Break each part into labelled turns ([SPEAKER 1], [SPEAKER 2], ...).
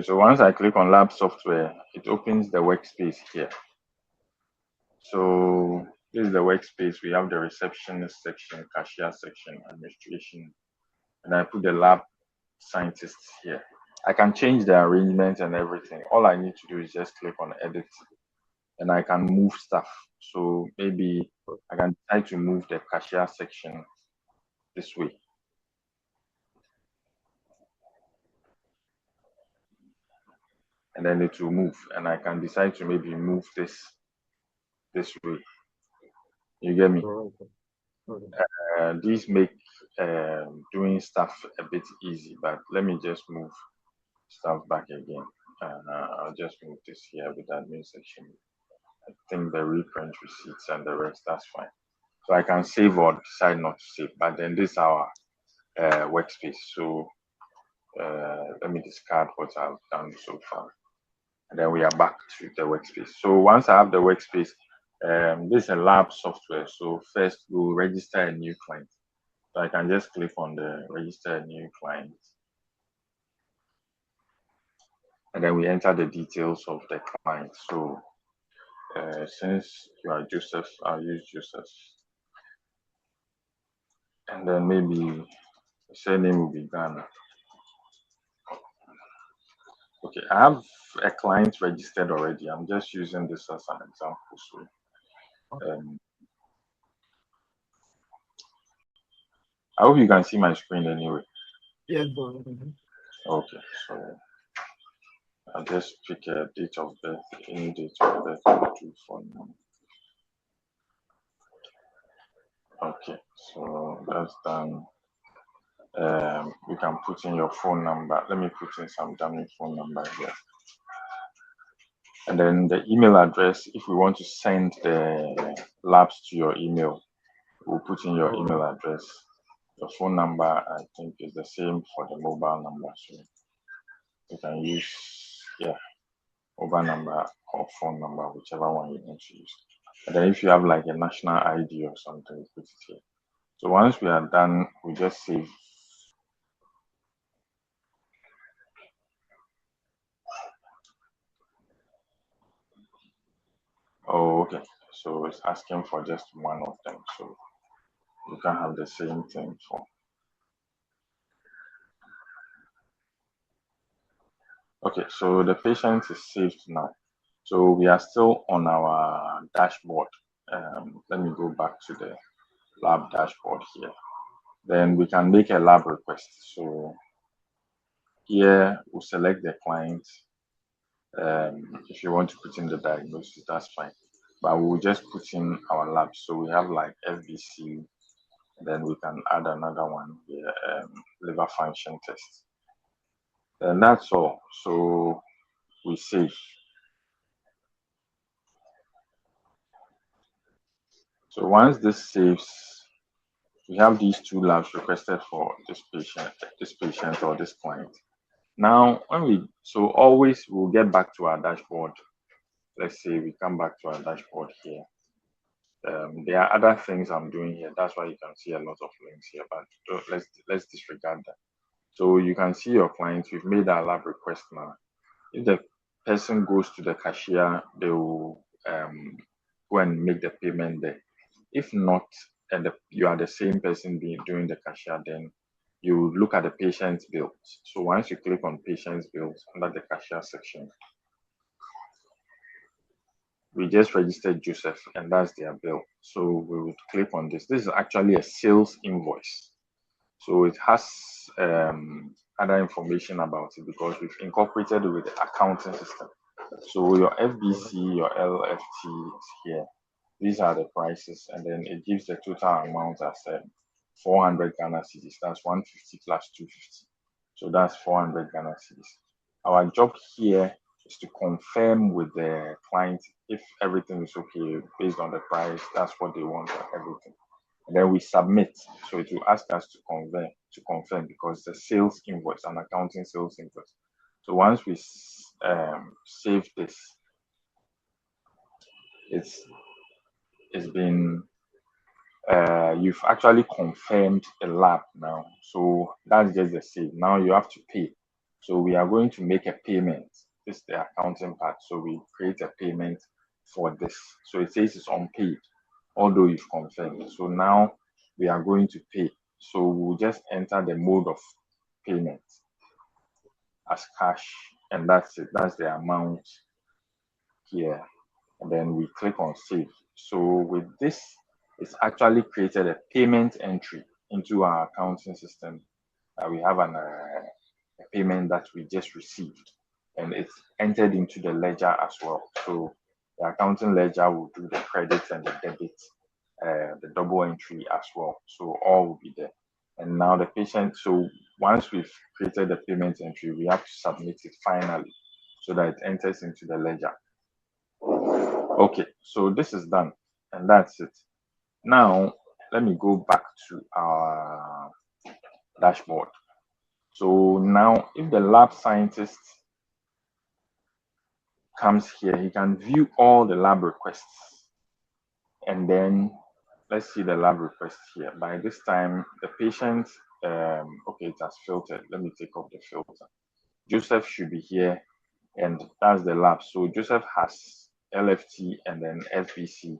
[SPEAKER 1] So once I click on lab software, it opens the workspace here. So this is the workspace. We have the receptionist section, cashier section, administration, and I put the lab scientists here. I can change the arrangement and everything. All I need to do is just click on edit, and I can move stuff. So maybe I can try to move the cashier section this way. And then it will move, and I can decide to maybe move this way. You get me? These make doing stuff a bit easy, but let me just move stuff back again. I'll just move this here with the admin section. I think the reprint receipts and the rest, that's fine. So I can save or decide not to save, but then this is our workspace. So let me discard what I've done so far. And then we are back to the workspace. So once I have the workspace, this is a lab software. So first we'll register a new client. So I can just click on the register a new client. And then we enter the details of the client. So since you are Joseph, I'll use Joseph. And then maybe the surname will be Ghana. Okay, I have a client registered already. I'm just using this as an example. So I hope you can see my screen anyway.
[SPEAKER 2] Yes.
[SPEAKER 1] Okay, so I'll just pick a date of birth, any date of birth, 249. Okay, so that's done. You can put in your phone number. Let me put in some dummy phone number here. And then the email address, if we want to send the labs to your email, we'll put in your email address. Your phone number, I think, is the same for the mobile number. So you can use, mobile number or phone number, whichever one you want to use. And then if you have like a national ID or something, put it here. So once we are done, we just save. Oh, okay. So it's asking for just one of them. So you can have the same thing for. Okay, so the patient is saved now. So we are still on our dashboard. Let me go back to the lab dashboard here. Then we can make a lab request. So here we'll select the client. If you want to put in the diagnosis, that's fine. But we'll just put in our lab. So we have like FBC, then we can add another one here, liver function test. And that's all. So we save. So once this saves, we have these two labs requested for this patient or this client. Now, always we'll get back to our dashboard. Let's say we come back to our dashboard here. There are other things I'm doing here. That's why you can see a lot of links here, but let's disregard that. So you can see your clients. We've made our lab request now. If the person goes to the cashier, they will go and make the payment there. If not, and you are the same person doing the cashier, then you look at the patient's bills. So once you click on patient's bills under the cashier section, we just registered Joseph, and that's their bill. So we would click on this. This is actually a sales invoice. So it has other information about it because we've incorporated it with the accounting system. So your FBC, your LFT is here. These are the prices, and then it gives the total amount as 400 Ghana cedis. That's 150 plus 250. So that's 400 Ghana cedis. Our job here is to confirm with the client if everything is okay based on the price. That's what they want and everything. And then we submit. So it will ask us to confirm because it's a sales invoice, an accounting sales invoice. So once we save this, it's been you've actually confirmed a lab now. So that's just the save. Now you have to pay. So we are going to make a payment. This is the accounting part. So we create a payment for this. So it says it's unpaid, although you've confirmed. So now we are going to pay. So we'll just enter the mode of payment as cash, and that's it. That's the amount here. And then we click on save. So with this, it's actually created a payment entry into our accounting system. We have a payment that we just received, and it's entered into the ledger as well. So the accounting ledger will do the credits and the debits, the double entry as well. So all will be there. And now the patient, so once we've created the payment entry, we have to submit it finally so that it enters into the ledger. Okay, so this is done, and that's it. Now, let me go back to our dashboard. So now, if the lab scientist comes here, he can view all the lab requests. And then let's see the lab request here. By this time, the patient, okay, it has filtered. Let me take off the filter. Joseph should be here, and that's the lab. So Joseph has LFT and then FBC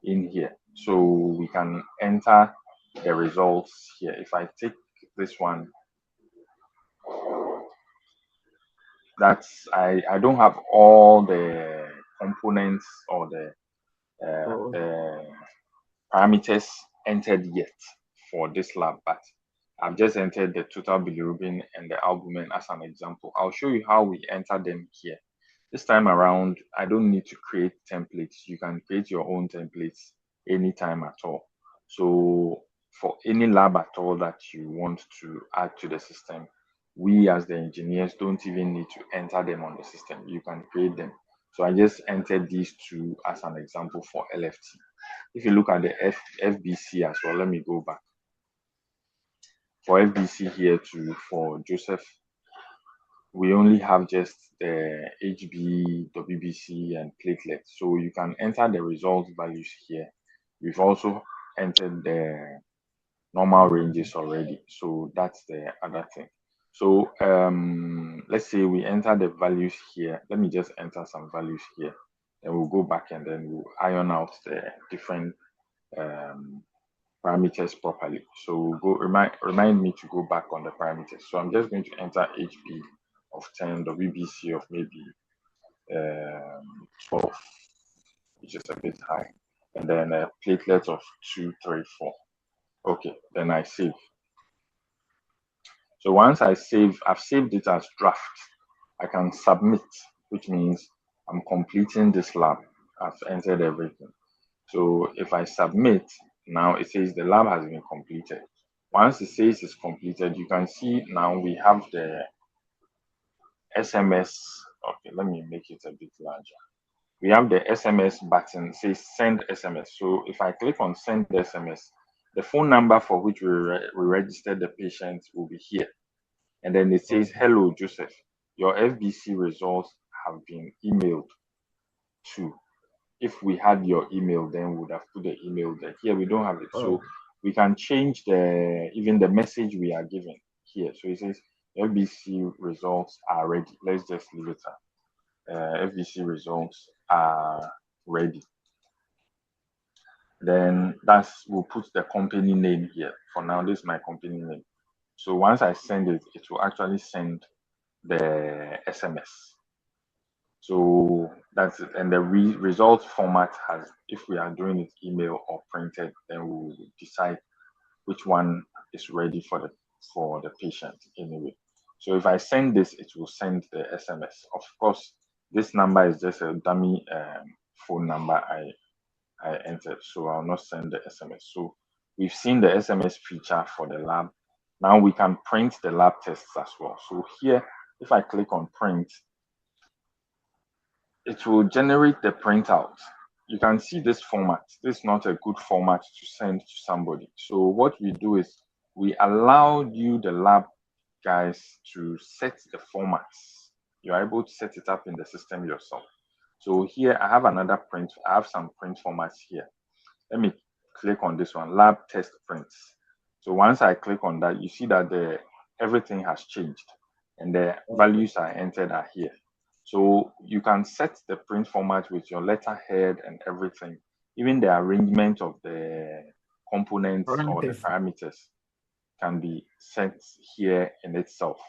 [SPEAKER 1] in here. So we can enter the results here. If I take this one, that's I don't have all the components or the parameters entered yet for this lab, but I've just entered the total bilirubin and the albumin as an example. I'll show you how we enter them here. This time around, I don't need to create templates. You can create your own templates anytime at all. So for any lab at all that you want to add to the system, we as the engineers don't even need to enter them on the system. You can create them. So I just entered these two as an example for LFT. If you look at the FBC as well, let me go back. For FBC here too, for Joseph, we only have just the HB, WBC, and platelets. So you can enter the result values here. We've also entered the normal ranges already. So that's the other thing. So let's say we enter the values here. Let me just enter some values here. Then we'll go back and then we'll iron out the different parameters properly. So go remind me to go back on the parameters. So I'm just going to enter HB of 10, WBC of maybe 12, which is a bit high, and then a platelet of 2, 3, 4. Okay, then I save. So once I save, I've saved it as draft. I can submit, which means I'm completing this lab. I've entered everything. So if I submit, now it says the lab has been completed. Once it says it's completed, you can see now we have the SMS. Okay, let me make it a bit larger. We have the SMS button, says send SMS. So if I click on send SMS, the phone number for which we registered the patient will be here. And then it says, hello, Joseph, your FBC results have been emailed to. If we had your email, then we would have put the email there. Here we don't have it. So we can change even the message we are giving here. So it says FBC results are ready. Let's just leave it at FBC results are ready. Then we'll put the company name here. For now, this is my company name. So once I send it, it will actually send the SMS. So that's it. And the result format has, if we are doing it email or printed, then we'll decide which one is ready for the patient anyway. So if I send this, it will send the SMS. Of course, this number is just a dummy phone number I entered, so I'll not send the SMS. So we've seen the SMS feature for the lab. Now we can print the lab tests as well. So here, if I click on print, it will generate the printout. You can see this format. This is not a good format to send to somebody. So what we do is we allow you, the lab guys, to set the formats. You're able to set it up in the system yourself. So here I have another print. I have some print formats here. Let me click on this one, lab test prints. So once I click on that, you see that everything has changed. and the values are entered are here. So you can set the print format with your letterhead and everything. Even the arrangement of the components or the parameters can be set here in itself.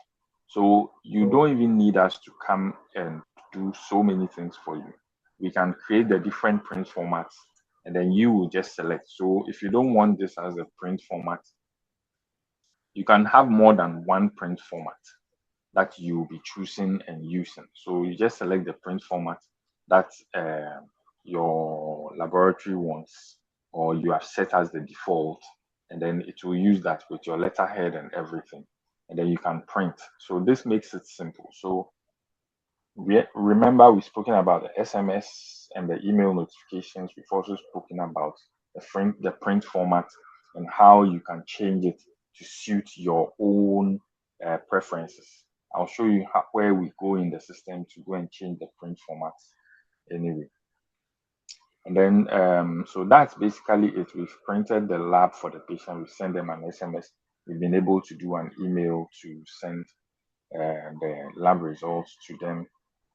[SPEAKER 1] So you don't even need us to come and do so many things for you. We can create the different print formats and then you will just select. So if you don't want this as a print format, you can have more than one print format that you'll be choosing and using. So you just select the print format that your laboratory wants or you have set as the default, and then it will use that with your letterhead and everything. And then you can print. So this makes it simple. So remember we've spoken about the SMS and the email notifications. We've also spoken about the print format and how you can change it to suit your own preferences. I'll show you where we go in the system to go and change the print formats anyway. And then, so that's basically it. We've printed the lab for the patient. We've sent them an SMS. We've been able to do an email to send the lab results to them.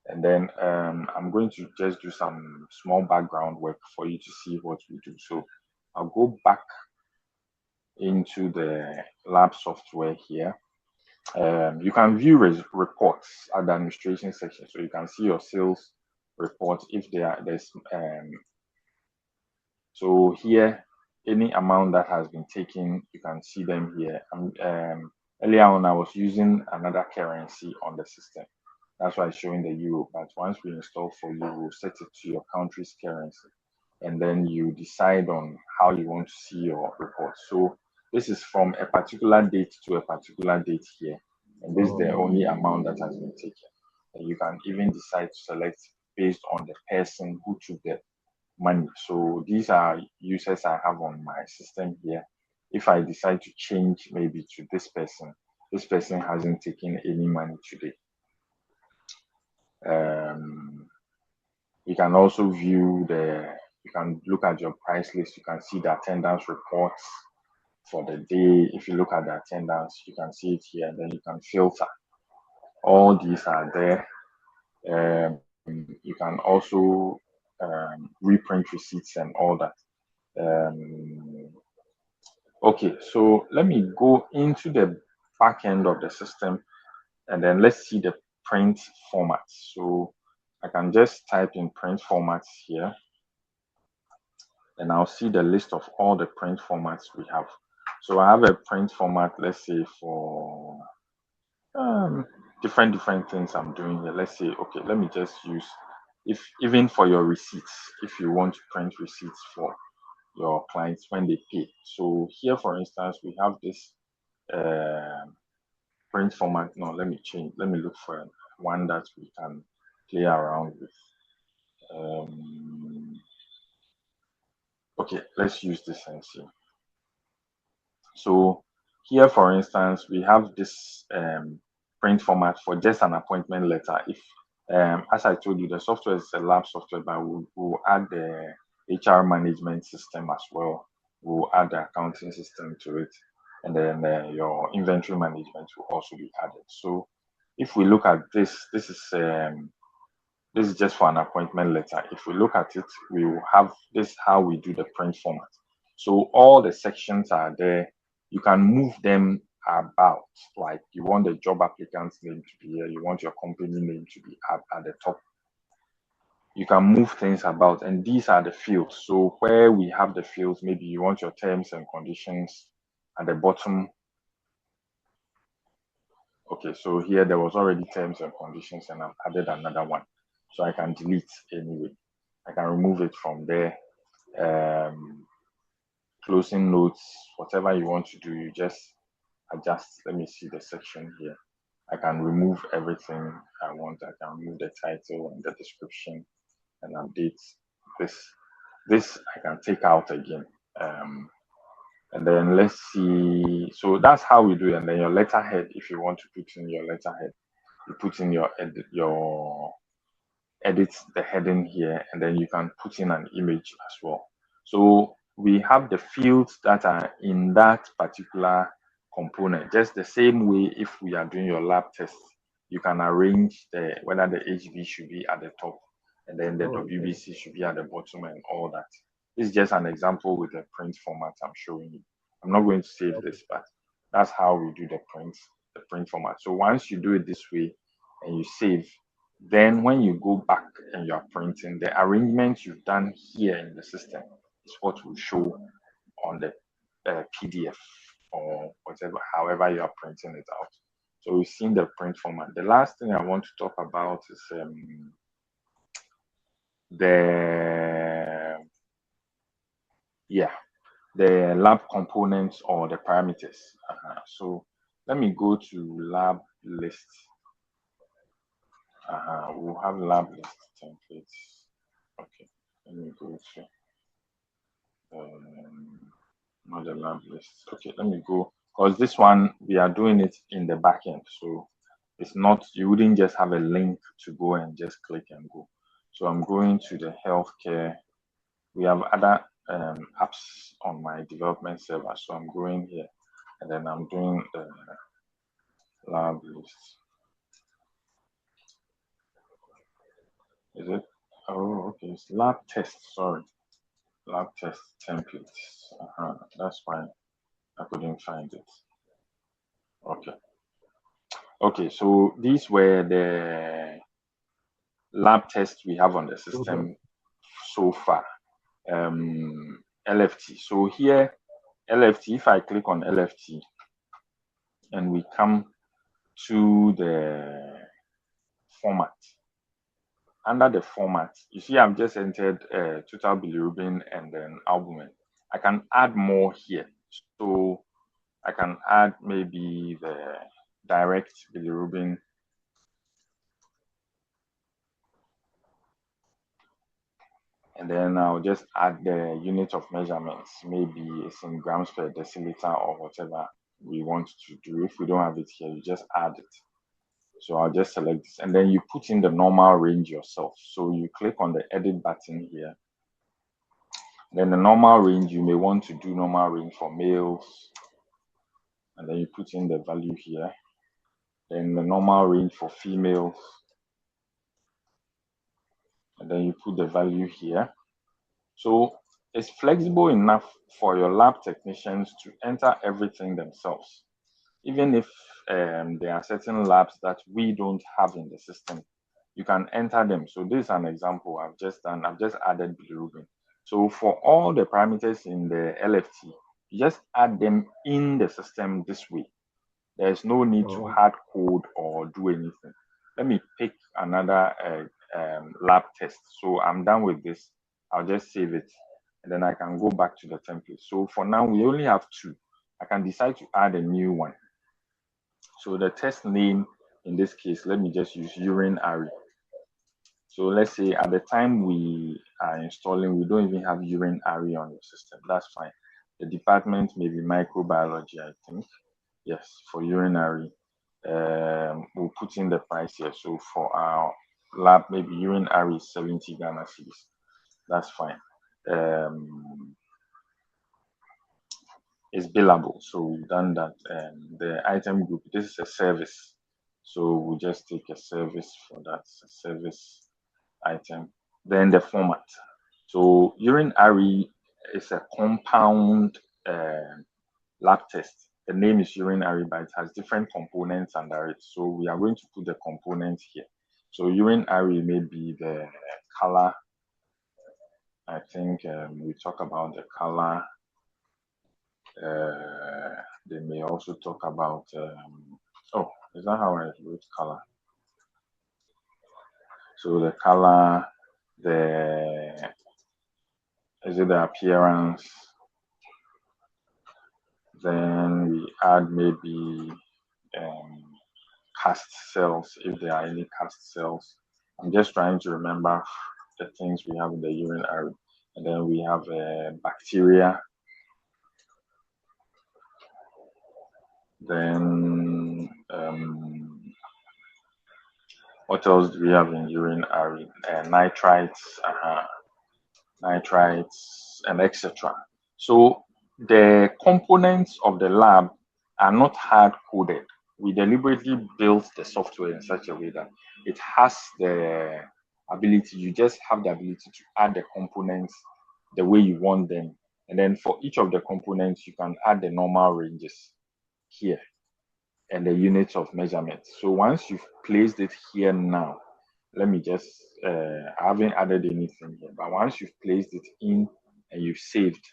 [SPEAKER 1] And then I'm going to just do some small background work for you to see what we do. So I'll go back into the lab software here. You can view reports at the administration section. So you can see your sales reports if there's so here any amount that has been taken, you can see them here. Earlier on I was using another currency on the system. That's why it's showing the euro. But once we install for you, we'll set it to your country's currency. And then you decide on how you want to see your report. So this is from a particular date to a particular date here. And this is the only amount that has been taken. And you can even decide to select based on the person who took the money. So these are users I have on my system here. If I decide to change maybe to this person hasn't taken any money today. You can also view you can look at your price list. You can see the attendance reports for the day. If you look at the attendance, you can see it here, and then you can filter. All these are there. You can also reprint receipts and all that. Okay, so let me go into the back end of the system and then let's see the print formats. So I can just type in print formats here and I'll see the list of all the print formats we have. So I have a print format, let's say for different things I'm doing here. Let's say, okay, let me just use, if even for your receipts, if you want to print receipts for your clients when they pay. So here, for instance, we have this print format. No, let me change. Let me look for one that we can play around with. Okay, let's use this and see. So here, for instance, we have this print format for just an appointment letter. If, as I told you, the software is a lab software, but we'll add the HR management system as well. We'll add the accounting system to it, and then your inventory management will also be added. So if we look at this, this is just for an appointment letter. If we look at it, we will have this how we do the print format. So all the sections are there. You can move them about, like you want the job applicant's name to be here, you want your company name to be at the top. You can move things about, and these are the fields. So where we have the fields, maybe you want your terms and conditions at the bottom. Okay, so here there was already terms and conditions, and I've added another one. So I can delete anyway. I can remove it from there. Closing notes, whatever you want to do, you just adjust. Let me see the section here. I can remove everything I want. I can remove the title and the description and update this. This I can take out again. And then let's see. So that's how we do it. And then your letterhead, if you want to put in your letterhead, you put in your edit the heading here, and then you can put in an image as well. So we have the fields that are in that particular component, just the same way if we are doing your lab test, you can arrange whether the HV should be at the top and then the WBC should be at the bottom and all that. This is just an example with the print format I'm showing you. I'm not going to save this, but that's how we do the print format. So once you do it this way and you save, then when you go back and you are printing, the arrangement you've done here in the system is what will show on the PDF or whatever, however you are printing it out. So we've seen the print format. The last thing I want to talk about is the lab components or the parameters. So let me go to lab list. We'll have lab list templates. Okay, let me go to not the lab list. Okay, let me go, because this one we are doing it in the backend, so it's not, you wouldn't just have a link to go and just click and go. So I'm going to the healthcare. We have other apps on my development server, so I'm going here and then I'm doing the lab list. Is it? Oh, okay, it's lab test, sorry. Lab test templates. That's fine. I couldn't find it. Okay, so these were the lab tests we have on the system so far. LFT. So here, LFT, if I click on LFT and we come to the format, under the format, you see I've just entered total bilirubin and then albumin. I can add more here. So I can add maybe the direct bilirubin, and then I'll just add the unit of measurements. Maybe it's in grams per deciliter or whatever we want to do. If we don't have it here, you just add it. So I'll just select this, and then you put in the normal range yourself. So you click on the edit button here. Then the normal range, you may want to do normal range for males, and then you put in the value here. Then the normal range for females, and then you put the value here. So it's flexible enough for your lab technicians to enter everything themselves. Even if there are certain labs that we don't have in the system, you can enter them. So this is an example I've just done. I've just added bilirubin. So for all the parameters in the LFT, you just add them in the system this way. There's no need to hard code or do anything. Let me pick another lab test. So I'm done with this. I'll just save it, and then I can go back to the template. So for now, we only have two. I can decide to add a new one. So the test name, in this case, let me just use urinary. So let's say at the time we are installing, we don't even have urinary on your system. That's fine. The department may be microbiology, I think. Yes, for urinary. We'll put in the price here. So for our lab, maybe urinary is 70 Ghana cedis. That's fine. It's billable, so we've done that. The item group, this is a service, so we'll just take a service for that, a service item. Then the format. So urinary is a compound lab test. The name is urinary, but it has different components under it. So we are going to put the components here. So urinary may be the color. I think we talk about the color. They may also talk about, oh, is that how I wrote color? So the color, is it the appearance? Then we add maybe cast cells, if there are any cast cells. I'm just trying to remember the things we have in the urinary. And then we have bacteria. Then what else do we have in urinary? Nitrites, and etc. So the components of the lab are not hard coded. we deliberately built the software in such a way that it has the ability, you just have the ability to add the components the way you want them. And then for each of the components, you can add the normal ranges here and the units of measurement. So once you've placed it here now, let me just, I haven't added anything here, but once you've placed it in and you've saved,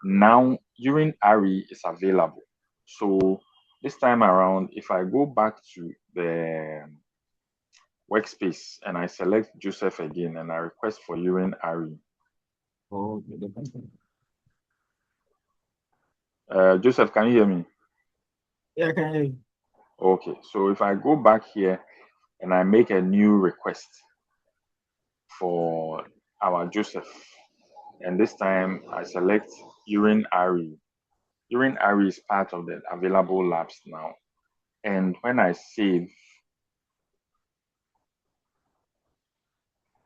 [SPEAKER 1] now urine array is available. So this time around, if I go back to the workspace and I select Joseph again and I request for urine array.
[SPEAKER 2] Oh,
[SPEAKER 1] Joseph, can you hear me?
[SPEAKER 2] yeah, I can hear you.
[SPEAKER 1] Okay, so if I go back here and I make a new request for our Joseph, and this time I select urine array. Urine array is part of the available labs now. And when I save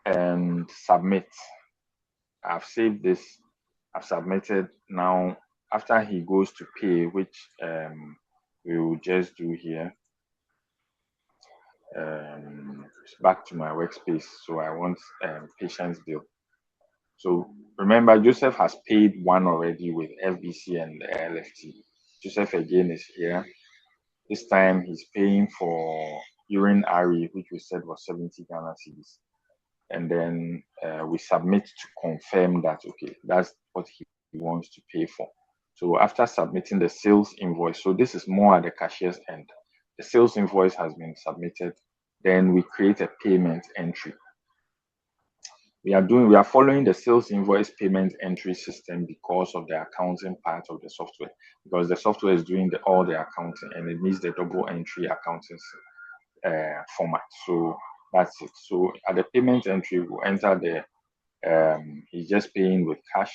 [SPEAKER 1] and submit, I've saved this, I've submitted. Now, after he goes to pay, which we will just do here, back to my workspace. So I want patient's bill. So remember, Joseph has paid one already with FBC and LFT. Joseph again is here. This time he's paying for urine array, which we said was 70 Ghana cedis. And then we submit to confirm that, okay, that's what he wants to pay for. So after submitting the sales invoice, so this is more at the cashier's end. The sales invoice has been submitted. Then we create a payment entry. We are following the sales invoice payment entry system because of the accounting part of the software, because the software is doing all the accounting and it needs the double entry accounting format. So that's it. So at the payment entry, we'll enter he's just paying with cash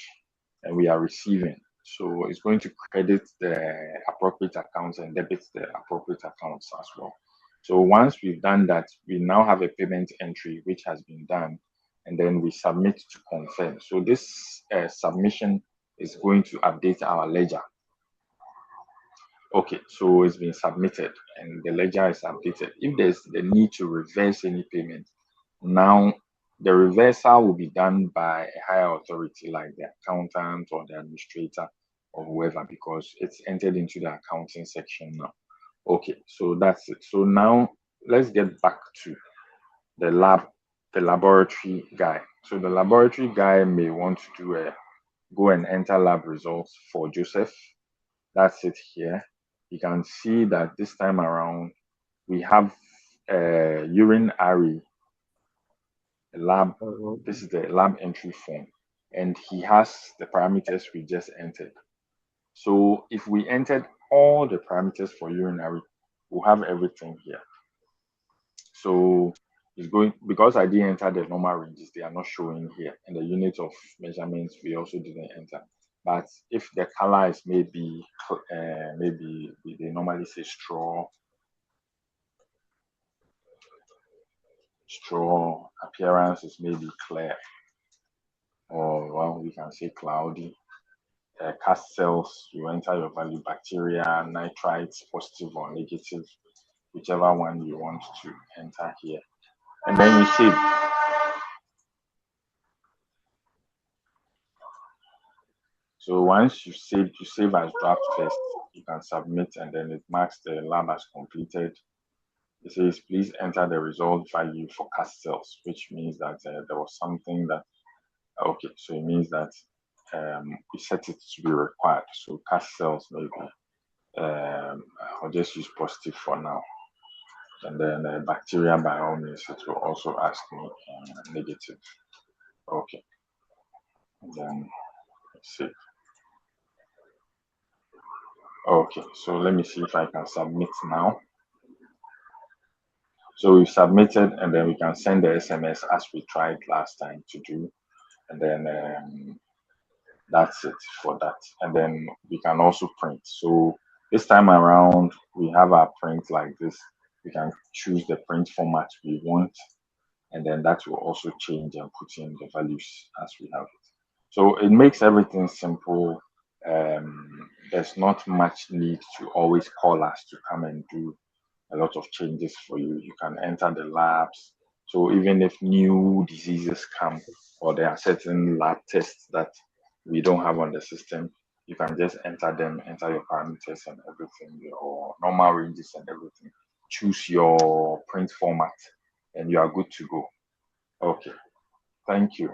[SPEAKER 1] and we are receiving. So it's going to credit the appropriate accounts and debit the appropriate accounts as well. So once we've done that, we now have a payment entry which has been done, and then we submit to confirm. So this submission is going to update our ledger. Okay, so it's been submitted and the ledger is updated. If there's the need to reverse any payment, now the reversal will be done by a higher authority like the accountant or the administrator or whoever, because it's entered into the accounting section now. Okay, so that's it. So now let's get back to the laboratory guy. So the laboratory guy may want to go and enter lab results for Joseph. That's it here. You can see that this time around we have a urine array lab. This is the lab entry form, and he has the parameters we just entered. So if we entered all the parameters for urinary, we'll have everything here. So it's going, because I didn't enter the normal ranges, they are not showing here, and the unit of measurements we also didn't enter. But if the color is maybe they normally say straw appearance is maybe clear, or well, we can say cloudy. Cast cells, you enter your value, bacteria, nitrites, positive or negative, whichever one you want to enter here. And then you save. So once you save as draft first, you can submit and then it marks the lab as completed. It says, please enter the result value for cast cells, which means that there was something that, okay, so it means that we set it to be required. So cast cells maybe, I'll just use positive for now. And then bacteria, by all means, it will also ask me negative. Okay. And then let's see. Okay, so let me see if I can submit now. So we submitted, and then we can send the SMS as we tried last time to do. And then that's it for that. And then we can also print. So this time around, we have our print like this. We can choose the print format we want, and then that will also change and put in the values as we have it. So it makes everything simple. There's not much need to always call us to come and do a lot of changes for you. You can enter the labs. So even if new diseases come or there are certain lab tests that we don't have on the system, you can just enter them, enter your parameters and everything, or normal ranges and everything. Choose your print format and you are good to go. Okay, thank you.